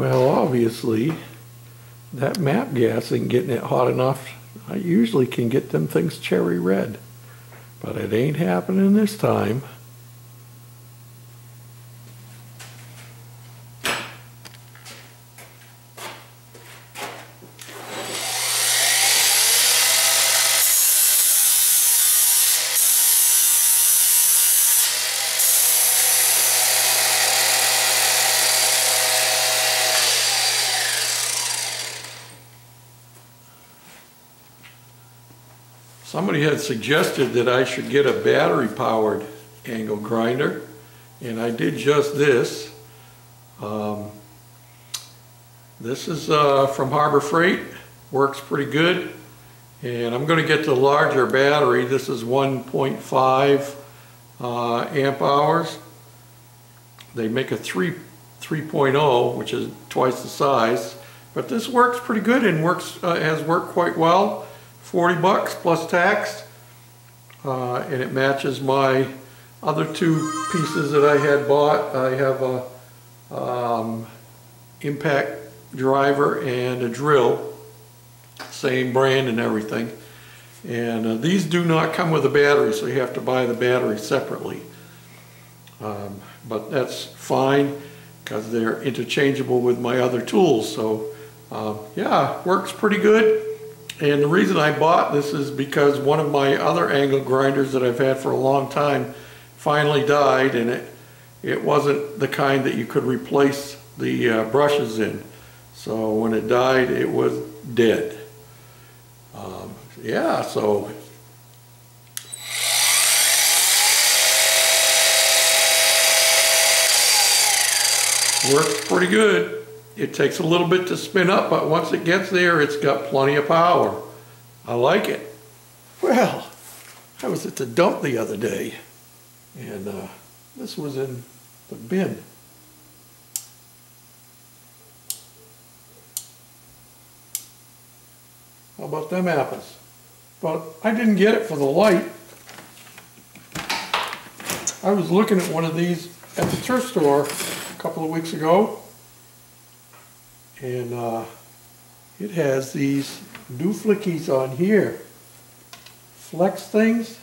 Well, obviously, that MAP gas ain't getting it hot enough. I usually can get them things cherry red, but it ain't happening this time. Somebody had suggested that I should get a battery-powered angle grinder, and I did just this. This is from Harbor Freight, works pretty good, and I'm going to get the larger battery. This is 1.5 amp hours. They make a 3.0, which is twice the size, but this works pretty good and has worked quite well. $40 plus tax, and it matches my other two pieces that I had bought. I have a impact driver and a drill, same brand and everything, and these do not come with a battery, so you have to buy the battery separately, but that's fine because they're interchangeable with my other tools. So yeah, works pretty good. And the reason I bought this is because one of my other angle grinders that I've had for a long time finally died, and it wasn't the kind that you could replace the brushes in. So when it died, it was dead. Yeah, so works pretty good. It takes a little bit to spin up, but once it gets there, it's got plenty of power. I like it. Well, I was at the dump the other day, and this was in the bin. How about them apples? But I didn't get it for the light. I was looking at one of these at the thrift store a couple of weeks ago, and it has these dooflickies on here, flex things,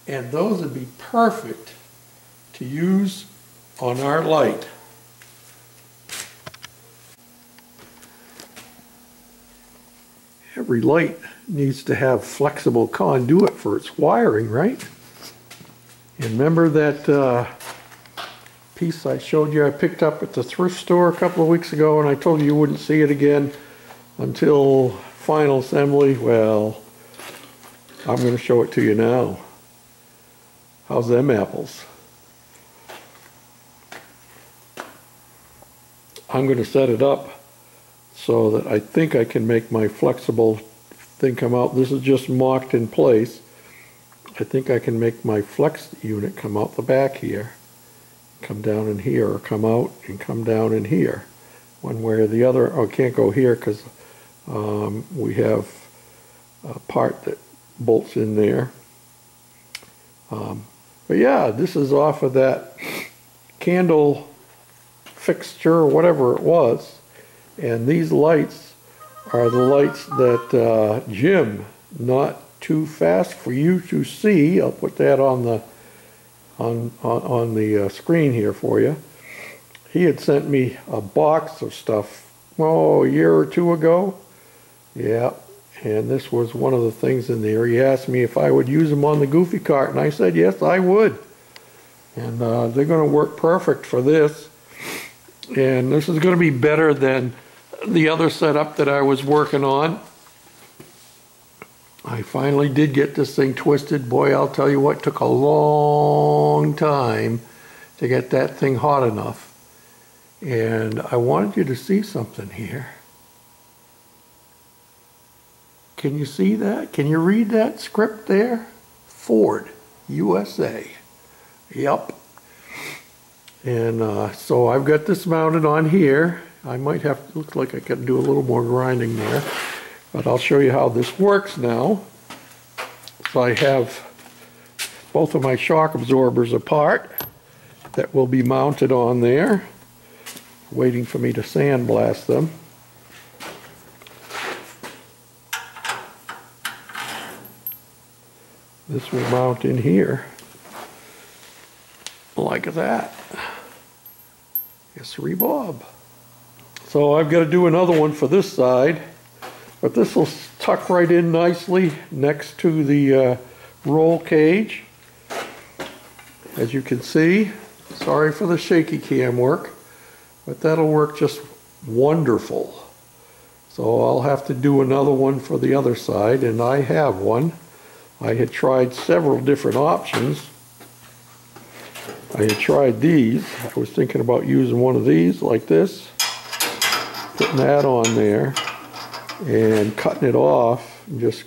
and those would be perfect to use on our light. Every light needs to have flexible conduit for its wiring, right? And remember that piece I showed you I picked up at the thrift store a couple of weeks ago, and I told you you wouldn't see it again until final assembly? Well, I'm going to show it to you now. How's them apples? I'm going to set it up so that I think I can make my flexible thing come out. This is just mocked in place. I think I can make my flex unit come out the back here, come down in here, or come out and come down in here, one way or the other. Oh, I can't go here because we have a part that bolts in there. But yeah, this is off of that candle fixture or whatever it was, and these lights are the lights that Jim, not too fast for you to see, I'll put that on the screen here for you. He had sent me a box of stuff, oh, a year or two ago. Yeah, and this was one of the things in there. He asked me if I would use them on the Goofy cart, and I said yes, I would. And they're going to work perfect for this. And this is going to be better than the other setup that I was working on. I finally did get this thing twisted. Boy, I'll tell you what, took a long time to get that thing hot enough. And I wanted you to see something here. Can you see that? Can you read that script there? Ford, USA. Yep. And so I've got this mounted on here. I might have to, look like I could do a little more grinding there. But I'll show you how this works now. So I have both of my shock absorbers apart that will be mounted on there. waiting for me to sandblast them. This will mount in here like that. Yes, Bob. So I've got to do another one for this side, but this will tuck right in nicely next to the roll cage. As you can see, sorry for the shaky cam work, but that'll work just wonderful. So I'll have to do another one for the other side, and I have one. I had tried several different options. I had tried these. I was thinking about using one of these like this, putting that on there and cutting it off, and just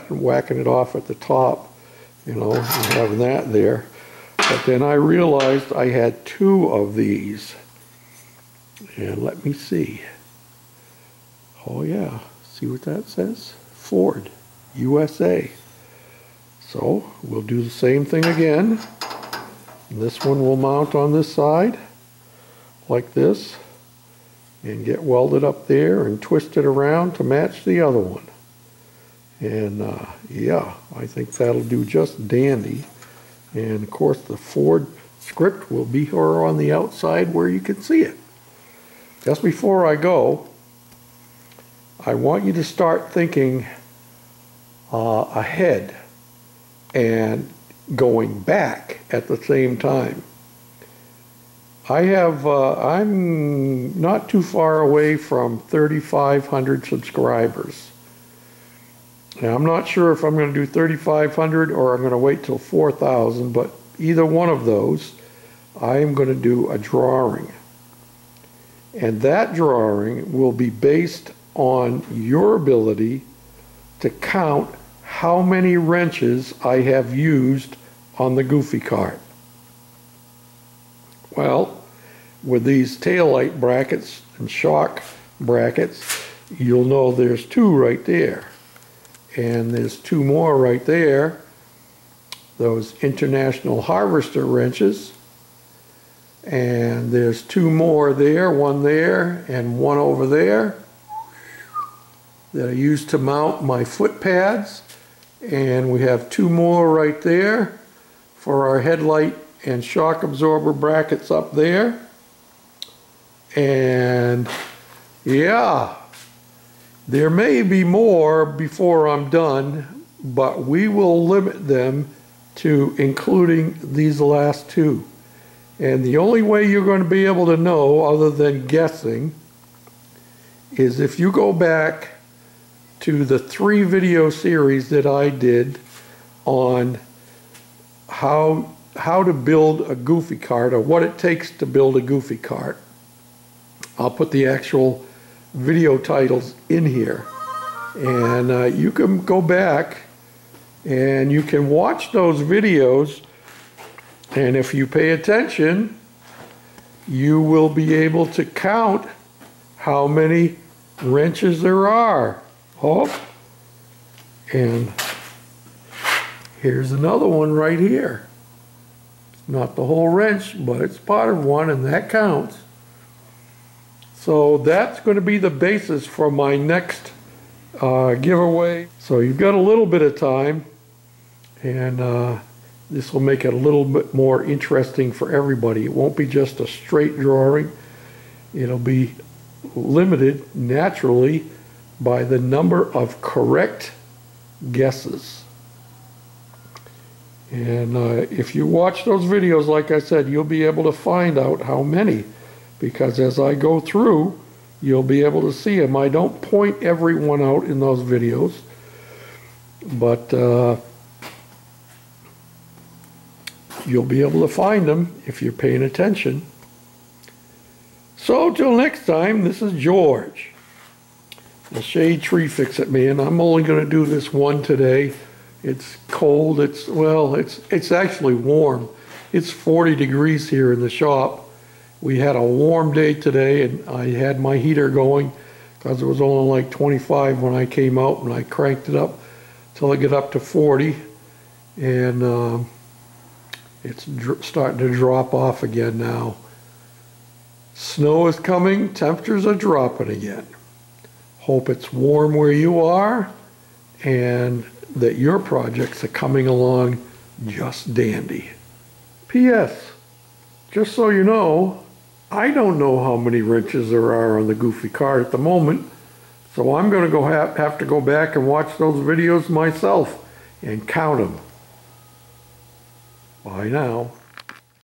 whacking it off at the top, you know, and having that there. But then I realized I had two of these. And let me see. Oh yeah, see what that says? Ford, USA. So we'll do the same thing again. This one will mount on this side like this and get welded up there and twisted around to match the other one. And yeah, I think that'll do just dandy. And of course the Ford script will be here on the outside where you can see it. Just before I go, I want you to start thinking ahead and going back at the same time. I'm not too far away from 3,500 subscribers. Now, I'm not sure if I'm going to do 3,500 or I'm going to wait till 4,000, but either one of those, I am going to do a drawing. And that drawing will be based on your ability to count how many wrenches I have used on the Goofy cart. Well, with these taillight brackets and shock brackets, you'll know there's two right there. And there's two more right there, those International Harvester wrenches. And there's two more there, one there and one over there, that I use to mount my foot pads. And we have two more right there for our headlight and shock absorber brackets up there. And yeah, there may be more before I'm done, but we will limit them to including these last two. And the only way you're going to be able to know, other than guessing, is if you go back to the 3 video series that I did on how to build a Goofy cart, or what it takes to build a Goofy cart. I'll put the actual video titles in here, and you can go back and you can watch those videos, and if you pay attention, you will be able to count how many wrenches there are. Oh, and here's another one right here. Not the whole wrench, but it's part of one, and that counts. So that's going to be the basis for my next giveaway. So you've got a little bit of time, and this will make it a little bit more interesting for everybody. It won't be just a straight drawing. It'll be limited naturally by the number of correct guesses. And if you watch those videos, like I said, you'll be able to find out how many, because as I go through, you'll be able to see them. I don't point everyone out in those videos, but you'll be able to find them if you're paying attention. So till next time, this is George, the Shade Tree Fix-It Man. I'm only going to do this one today. It's cold. It's actually warm. It's 40 degrees here in the shop. We had a warm day today, and I had my heater going because it was only like 25 when I came out, and I cranked it up till I get up to 40, and it's starting to drop off again now. Snow is coming, temperatures are dropping again. Hope it's warm where you are and that your projects are coming along just dandy. P.S. Just so you know, I don't know how many wrenches there are on the Goofy cart at the moment, so I'm going to have to go back and watch those videos myself and count them. Bye now.